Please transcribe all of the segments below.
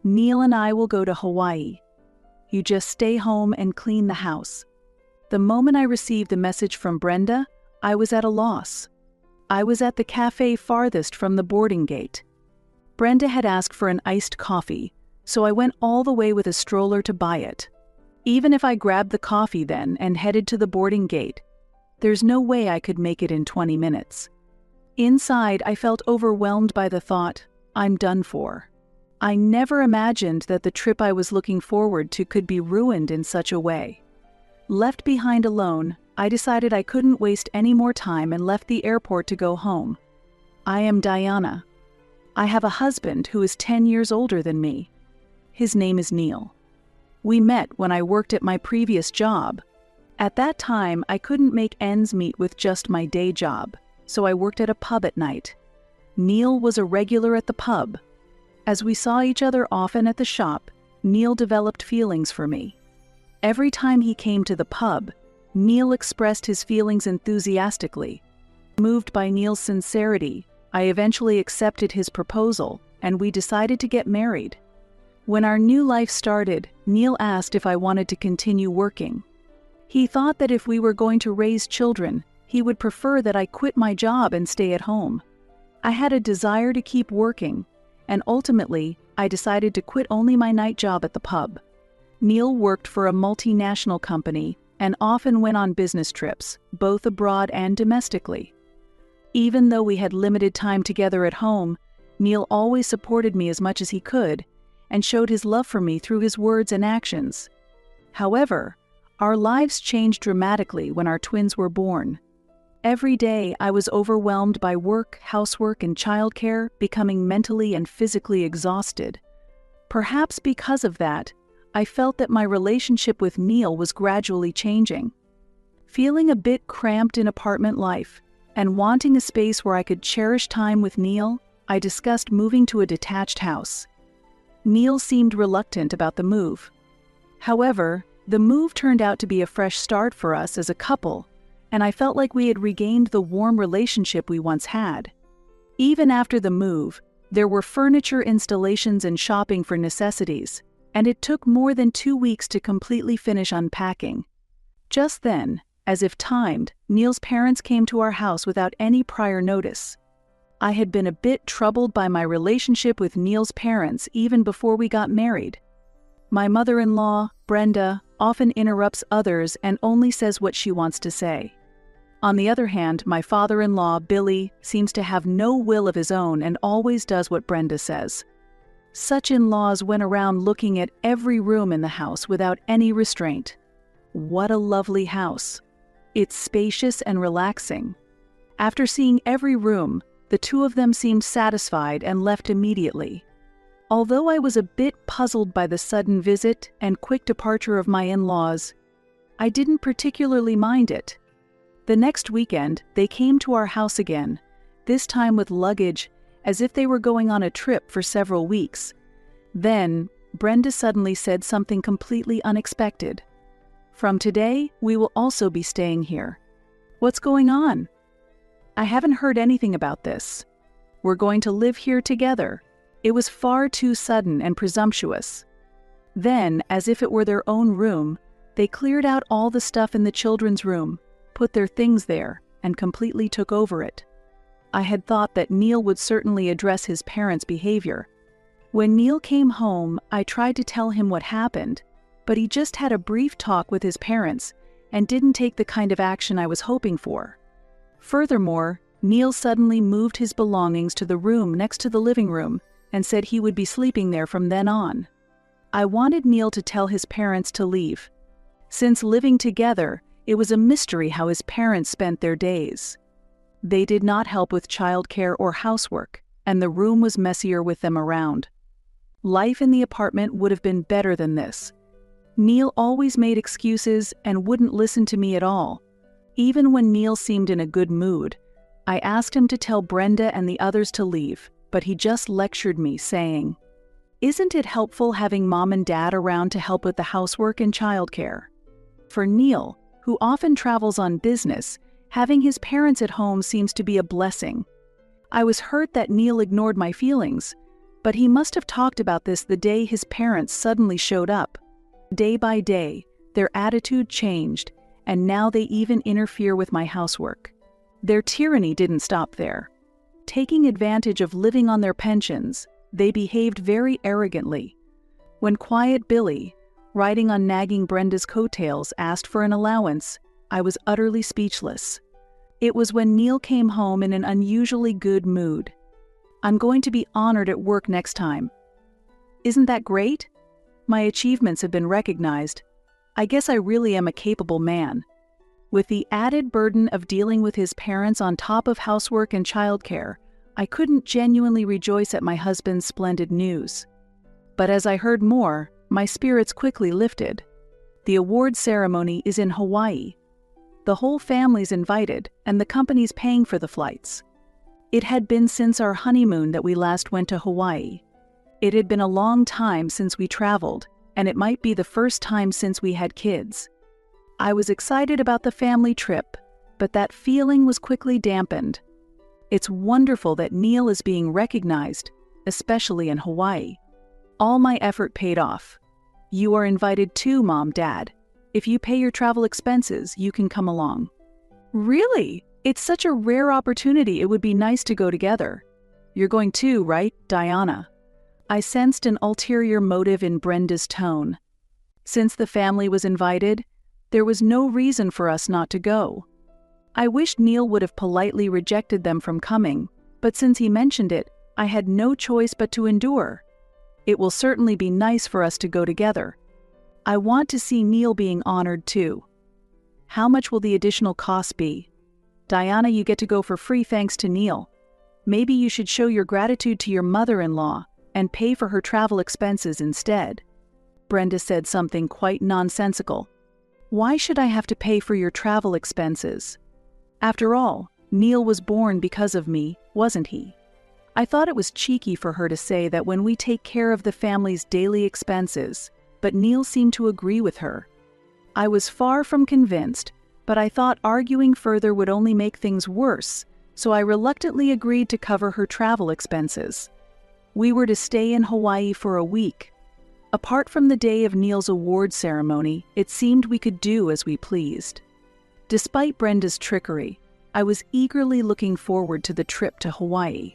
Neil and I will go to Hawaii. You just stay home and clean the house. The moment I received the message from Brenda, I was at a loss. I was at the cafe farthest from the boarding gate. Brenda had asked for an iced coffee, so I went all the way with a stroller to buy it. Even if I grabbed the coffee then and headed to the boarding gate, there's no way I could make it in 20 minutes. Inside, I felt overwhelmed by the thought, I'm done for. I never imagined that the trip I was looking forward to could be ruined in such a way. Left behind alone, I decided I couldn't waste any more time and left the airport to go home. I am Diana. I have a husband who is 10 years older than me. His name is Neil. We met when I worked at my previous job. At that time, I couldn't make ends meet with just my day job, so I worked at a pub at night. Neil was a regular at the pub. As we saw each other often at the shop, Neil developed feelings for me. Every time he came to the pub, Neil expressed his feelings enthusiastically. Moved by Neil's sincerity, I eventually accepted his proposal, and we decided to get married. When our new life started, Neil asked if I wanted to continue working. He thought that if we were going to raise children, he would prefer that I quit my job and stay at home. I had a desire to keep working, and ultimately, I decided to quit only my night job at the pub. Neil worked for a multinational company and often went on business trips, both abroad and domestically. Even though we had limited time together at home, Neil always supported me as much as he could and showed his love for me through his words and actions. However, our lives changed dramatically when our twins were born. Every day I was overwhelmed by work, housework, and childcare, becoming mentally and physically exhausted. Perhaps because of that, I felt that my relationship with Neil was gradually changing. Feeling a bit cramped in apartment life and wanting a space where I could cherish time with Neil, I discussed moving to a detached house. Neil seemed reluctant about the move. However, the move turned out to be a fresh start for us as a couple, and I felt like we had regained the warm relationship we once had. Even after the move, there were furniture installations and shopping for necessities, and it took more than 2 weeks to completely finish unpacking. Just then, as if timed, Neil's parents came to our house without any prior notice. I had been a bit troubled by my relationship with Neil's parents even before we got married. My mother-in-law, Brenda, often interrupts others and only says what she wants to say. On the other hand, my father-in-law, Billy, seems to have no will of his own and always does what Brenda says. Such in-laws went around looking at every room in the house without any restraint. What a lovely house. It's spacious and relaxing. After seeing every room, the two of them seemed satisfied and left immediately. Although I was a bit puzzled by the sudden visit and quick departure of my in-laws, I didn't particularly mind it. The next weekend, they came to our house again, this time with luggage, as if they were going on a trip for several weeks. Then, Brenda suddenly said something completely unexpected. "From today, we will also be staying here." "What's going on?" "I haven't heard anything about this. We're going to live here together." It was far too sudden and presumptuous. Then, as if it were their own room, they cleared out all the stuff in the children's room, put their things there, and completely took over it. I had thought that Neil would certainly address his parents' behavior. When Neil came home, I tried to tell him what happened, but he just had a brief talk with his parents and didn't take the kind of action I was hoping for. Furthermore, Neil suddenly moved his belongings to the room next to the living room and said he would be sleeping there from then on. I wanted Neil to tell his parents to leave. Since living together, it was a mystery how his parents spent their days. They did not help with childcare or housework, and the room was messier with them around. Life in the apartment would have been better than this. Neil always made excuses and wouldn't listen to me at all. Even when Neil seemed in a good mood, I asked him to tell Brenda and the others to leave, but he just lectured me, saying, "Isn't it helpful having mom and dad around to help with the housework and childcare?" For Neil, who often travels on business, having his parents at home seems to be a blessing. I was hurt that Neil ignored my feelings, But he must have talked about this the day his parents suddenly showed up. Day by day, their attitude changed, and now they even interfere with my housework. Their tyranny didn't stop there. Taking advantage of living on their pensions, they behaved very arrogantly. When quiet Billy, riding on nagging Brenda's coattails, asked for an allowance, I was utterly speechless. It was when Neil came home in an unusually good mood. "I'm going to be honored at work next time." Isn't that great? My achievements have been recognized. I guess I really am a capable man. With the added burden of dealing with his parents on top of housework and childcare, I couldn't genuinely rejoice at my husband's splendid news. But as I heard more, my spirits quickly lifted. The award ceremony is in Hawaii. The whole family's invited, and the company's paying for the flights. It had been since our honeymoon that we last went to Hawaii. It had been a long time since we traveled, and it might be the first time since we had kids. I was excited about the family trip, but that feeling was quickly dampened. It's wonderful that Neil is being recognized, especially in Hawaii. All my effort paid off. You are invited too, Mom, Dad. If you pay your travel expenses, you can come along. Really? It's such a rare opportunity, it would be nice to go together. You're going too, right, Diana? I sensed an ulterior motive in Brenda's tone. Since the family was invited, there was no reason for us not to go. I wished Neil would have politely rejected them from coming, but since he mentioned it, I had no choice but to endure. It will certainly be nice for us to go together. I want to see Neil being honored too. How much will the additional cost be? Diana, you get to go for free thanks to Neil. Maybe you should show your gratitude to your mother-in-law and pay for her travel expenses instead. Brenda said something quite nonsensical. Why should I have to pay for your travel expenses? After all, Neil was born because of me, wasn't he? I thought it was cheeky for her to say that when we take care of the family's daily expenses, but Neil seemed to agree with her. I was far from convinced, but I thought arguing further would only make things worse, so I reluctantly agreed to cover her travel expenses. We were to stay in Hawaii for a week. Apart from the day of Neil's award ceremony, it seemed we could do as we pleased. Despite Brenda's trickery, I was eagerly looking forward to the trip to Hawaii.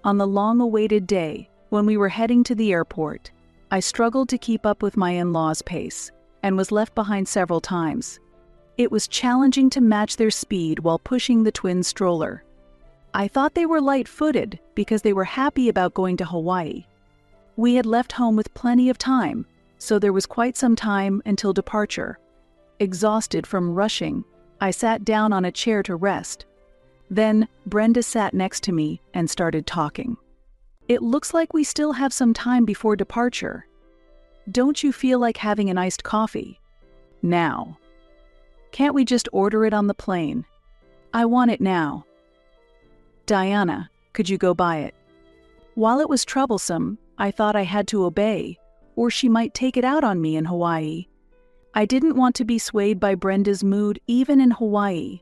On the long-awaited day, when we were heading to the airport, I struggled to keep up with my in-laws' pace and was left behind several times. It was challenging to match their speed while pushing the twin stroller. I thought they were light-footed because they were happy about going to Hawaii. We had left home with plenty of time, so there was quite some time until departure. Exhausted from rushing, I sat down on a chair to rest. Then Brenda sat next to me and started talking. It looks like we still have some time before departure. Don't you feel like having an iced coffee? Now. Can't we just order it on the plane? I want it now. Diana, could you go buy it? While it was troublesome, I thought I had to obey, or she might take it out on me in Hawaii. I didn't want to be swayed by Brenda's mood even in Hawaii,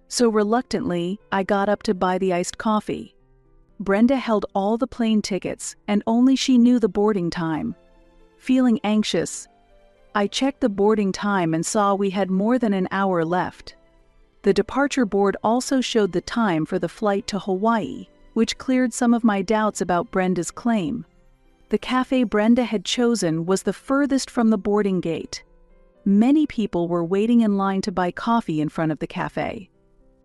so reluctantly I got up to buy the iced coffee. Brenda held all the plane tickets, and only she knew the boarding time. Feeling anxious, I checked the boarding time and saw we had more than an hour left. The departure board also showed the time for the flight to Hawaii, which cleared some of my doubts about Brenda's claim. The cafe Brenda had chosen was the furthest from the boarding gate. Many people were waiting in line to buy coffee in front of the cafe.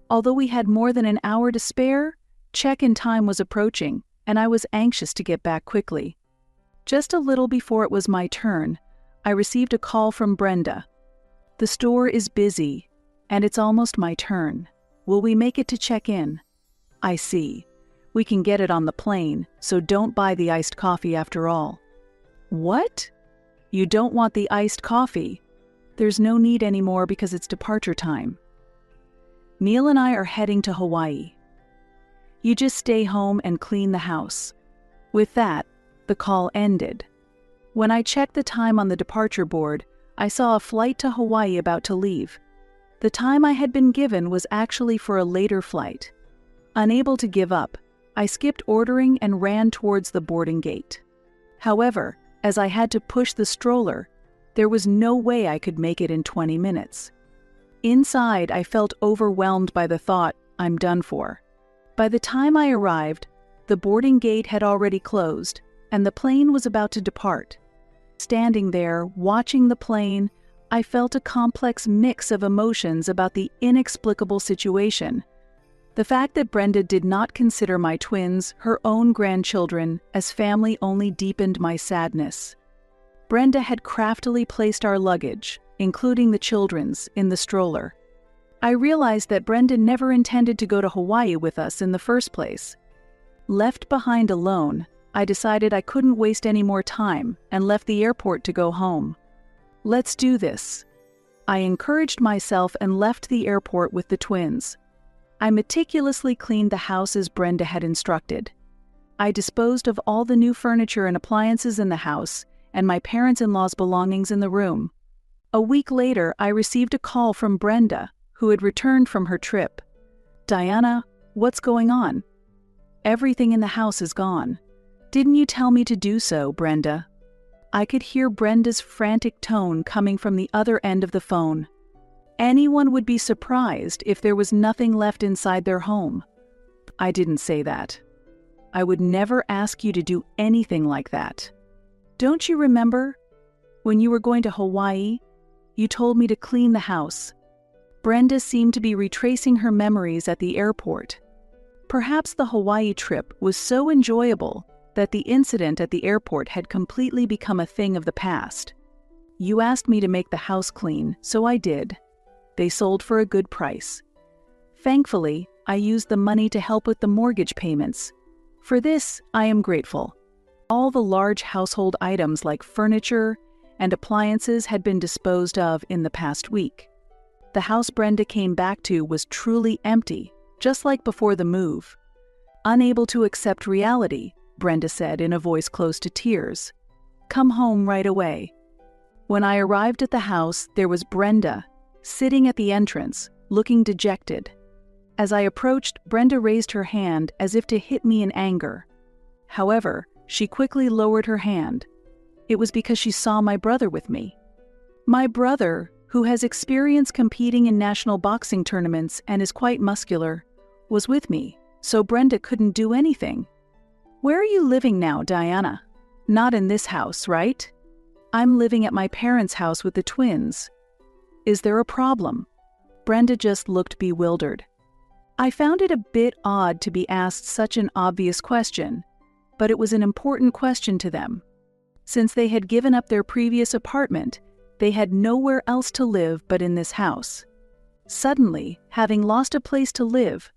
Although we had more than an hour to spare, check-in time was approaching, and I was anxious to get back quickly. Just a little before it was my turn, I received a call from Brenda. The store is busy, and it's almost my turn. Will we make it to check in? I see. We can get it on the plane, so don't buy the iced coffee after all. What? You don't want the iced coffee? There's no need anymore because it's departure time. Neil and I are heading to Hawaii. You just stay home and clean the house. With that, the call ended. When I checked the time on the departure board, I saw a flight to Hawaii about to leave. The time I had been given was actually for a later flight. Unable to give up, I skipped ordering and ran towards the boarding gate. However, as I had to push the stroller, there was no way I could make it in 20 minutes. Inside, I felt overwhelmed by the thought, I'm done for. By the time I arrived, the boarding gate had already closed, and the plane was about to depart. Standing there, watching the plane, I felt a complex mix of emotions about the inexplicable situation. The fact that Brenda did not consider my twins, her own grandchildren, as family only deepened my sadness. Brenda had craftily placed our luggage, including the children's, in the stroller. I realized that Brenda never intended to go to Hawaii with us in the first place. Left behind alone, I decided I couldn't waste any more time and left the airport to go home. Let's do this. I encouraged myself and left the airport with the twins. I meticulously cleaned the house as Brenda had instructed. I disposed of all the new furniture and appliances in the house and my parents-in-law's belongings in the room. A week later, I received a call from Brenda, who had returned from her trip. "Diana, what's going on?" "Everything in the house is gone." "Didn't you tell me to do so, Brenda?" I could hear Brenda's frantic tone coming from the other end of the phone. Anyone would be surprised if there was nothing left inside their home. "I didn't say that. I would never ask you to do anything like that. Don't you remember? When you were going to Hawaii, you told me to clean the house." Brenda seemed to be retracing her memories at the airport. Perhaps the Hawaii trip was so enjoyable that the incident at the airport had completely become a thing of the past. "You asked me to make the house clean, so I did. They sold for a good price. Thankfully, I used the money to help with the mortgage payments. For this, I am grateful." All the large household items like furniture and appliances had been disposed of in the past week. The house Brenda came back to was truly empty, just like before the move. Unable to accept reality, Brenda said in a voice close to tears, "Come home right away." When I arrived at the house, there was Brenda, sitting at the entrance, looking dejected. As I approached, Brenda raised her hand as if to hit me in anger. However, she quickly lowered her hand. It was because she saw my brother with me. My brother, who has experience competing in national boxing tournaments and is quite muscular, was with me, so Brenda couldn't do anything. "Where are you living now, Diana? Not in this house, right?" "I'm living at my parents' house with the twins." "Is there a problem?" Brenda just looked bewildered. I found it a bit odd to be asked such an obvious question, but it was an important question to them. Since they had given up their previous apartment, they had nowhere else to live but in this house. Suddenly, having lost a place to live,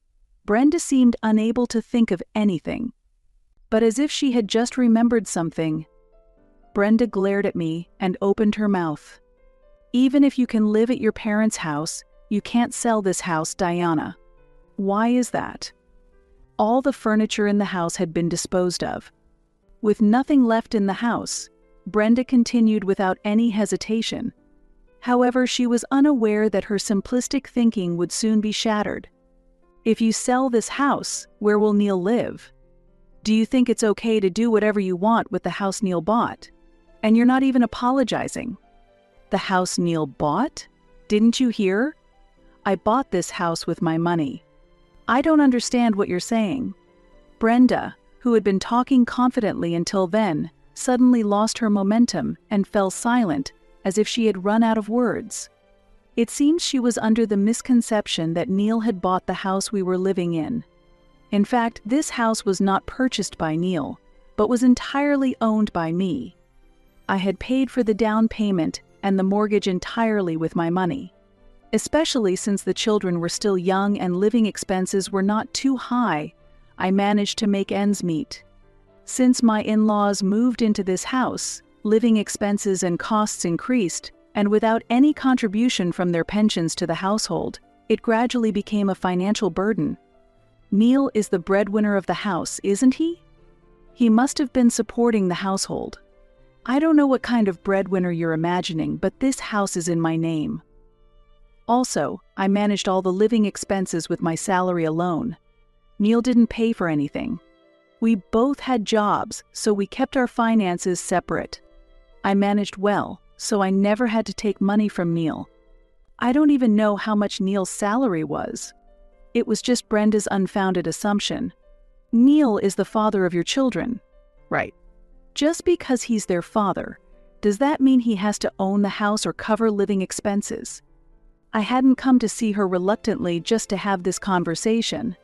Brenda seemed unable to think of anything. But as if she had just remembered something, Brenda glared at me and opened her mouth. "Even if you can live at your parents' house, you can't sell this house, Diana." "Why is that?" All the furniture in the house had been disposed of. With nothing left in the house, Brenda continued without any hesitation. However, she was unaware that her simplistic thinking would soon be shattered. "If you sell this house, where will Neil live? Do you think it's okay to do whatever you want with the house Neil bought? And you're not even apologizing." "The house Neil bought? Didn't you hear? I bought this house with my money." "I don't understand what you're saying." Brenda, who had been talking confidently until then, suddenly lost her momentum and fell silent as if she had run out of words. It seems she was under the misconception that Neil had bought the house we were living in. In fact, this house was not purchased by Neil, but was entirely owned by me. I had paid for the down payment and the mortgage entirely with my money. Especially since the children were still young and living expenses were not too high, I managed to make ends meet. Since my in-laws moved into this house, living expenses and costs increased, and without any contribution from their pensions to the household, it gradually became a financial burden. Neil is the breadwinner of the house, isn't he? He must have been supporting the household. I don't know what kind of breadwinner you're imagining, but this house is in my name. Also, I managed all the living expenses with my salary alone. Neil didn't pay for anything. We both had jobs, so we kept our finances separate. I managed well, so I never had to take money from Neil. I don't even know how much Neil's salary was. It was just Brenda's unfounded assumption. Neil is the father of your children. Right. Just because he's their father, does that mean he has to own the house or cover living expenses? I hadn't come to see her reluctantly just to have this conversation.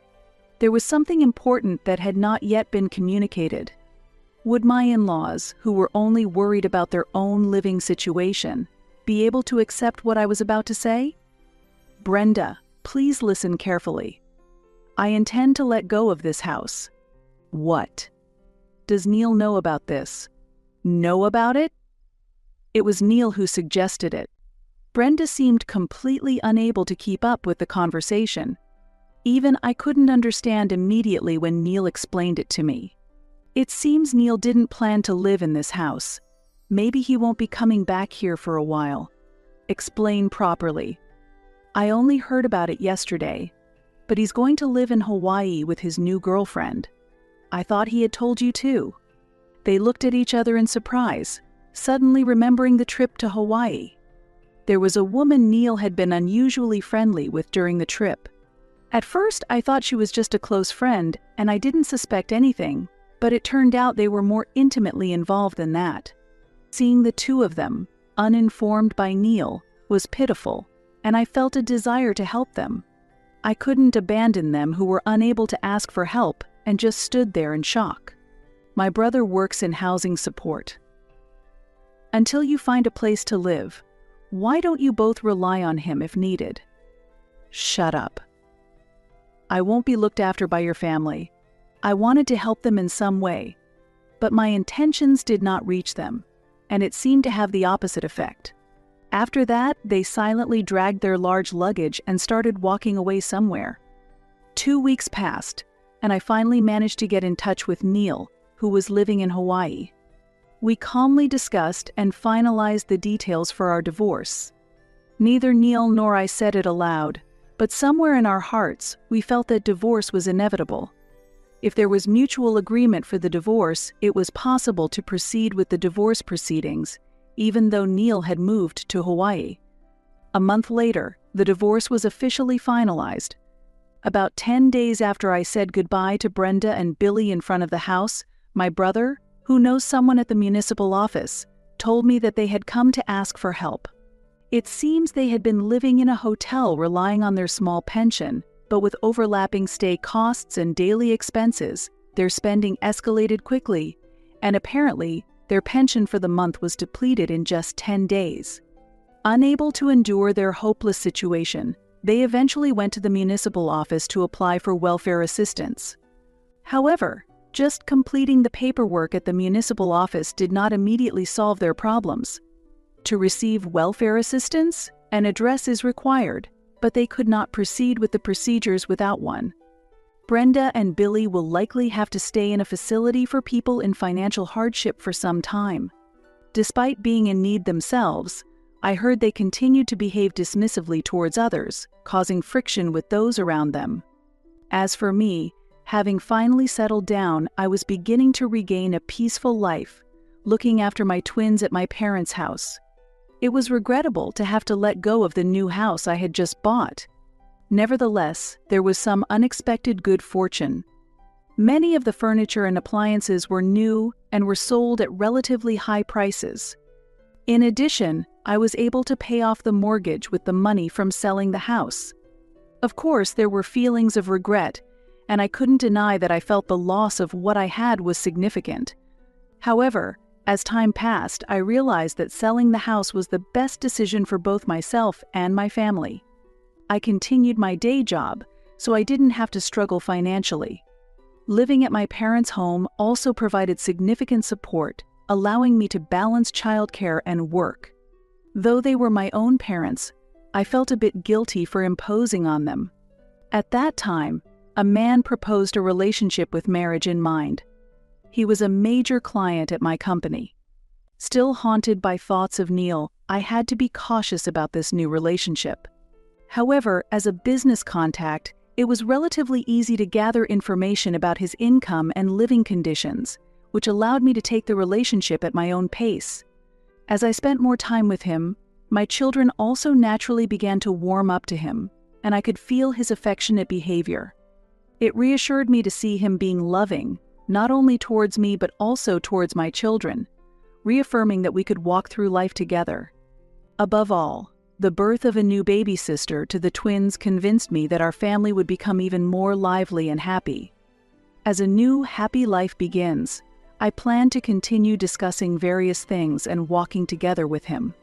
There was something important that had not yet been communicated. Would my in-laws, who were only worried about their own living situation, be able to accept what I was about to say? Brenda, please listen carefully. I intend to let go of this house. What? Does Neil know about this? Know about it? It was Neil who suggested it. Brenda seemed completely unable to keep up with the conversation. Even I couldn't understand immediately when Neil explained it to me. It seems Neil didn't plan to live in this house. Maybe he won't be coming back here for a while. Explain properly. I only heard about it yesterday, but he's going to live in Hawaii with his new girlfriend. I thought he had told you too. They looked at each other in surprise, suddenly remembering the trip to Hawaii. There was a woman Neil had been unusually friendly with during the trip. At first, I thought she was just a close friend, and I didn't suspect anything, but it turned out they were more intimately involved than that. Seeing the two of them, uninformed by Neil, was pitiful, and I felt a desire to help them. I couldn't abandon them who were unable to ask for help and just stood there in shock. My brother works in housing support. Until you find a place to live, why don't you both rely on him if needed? Shut up. I won't be looked after by your family. I wanted to help them in some way, but my intentions did not reach them, and it seemed to have the opposite effect. After that, they silently dragged their large luggage and started walking away somewhere. 2 weeks passed, and I finally managed to get in touch with Neil, who was living in Hawaii. We calmly discussed and finalized the details for our divorce. Neither Neil nor I said it aloud, but somewhere in our hearts, we felt that divorce was inevitable. If there was mutual agreement for the divorce, it was possible to proceed with the divorce proceedings, even though Neil had moved to Hawaii. A month later, the divorce was officially finalized. About 10 days after I said goodbye to Brenda and Billy in front of the house, my brother, who knows someone at the municipal office, told me that they had come to ask for help. It seems they had been living in a hotel relying on their small pension, but with overlapping stay costs and daily expenses, their spending escalated quickly, and apparently, their pension for the month was depleted in just 10 days. Unable to endure their hopeless situation, they eventually went to the municipal office to apply for welfare assistance. However, just completing the paperwork at the municipal office did not immediately solve their problems. To receive welfare assistance, an address is required, but they could not proceed with the procedures without one. Brenda and Billy will likely have to stay in a facility for people in financial hardship for some time. Despite being in need themselves, I heard they continued to behave dismissively towards others, causing friction with those around them. As for me, having finally settled down, I was beginning to regain a peaceful life, looking after my twins at my parents' house. It was regrettable to have to let go of the new house I had just bought. Nevertheless, there was some unexpected good fortune. Many of the furniture and appliances were new and were sold at relatively high prices. In addition, I was able to pay off the mortgage with the money from selling the house. Of course, there were feelings of regret, and I couldn't deny that I felt the loss of what I had was significant. However, as time passed, I realized that selling the house was the best decision for both myself and my family. I continued my day job, so I didn't have to struggle financially. Living at my parents' home also provided significant support, allowing me to balance childcare and work. Though they were my own parents, I felt a bit guilty for imposing on them. At that time, a man proposed a relationship with marriage in mind. He was a major client at my company. Still haunted by thoughts of Neil, I had to be cautious about this new relationship. However, as a business contact, It was relatively easy to gather information about his income and living conditions, which allowed me to take the relationship at my own pace. As I spent more time with him, my children also naturally began to warm up to him, and I could feel his affectionate behavior. It reassured me to see him being loving, not only towards me but also towards my children, reaffirming that we could walk through life together. Above all, the birth of a new baby sister to the twins convinced me that our family would become even more lively and happy. As a new, happy life begins, I plan to continue discussing various things and walking together with him.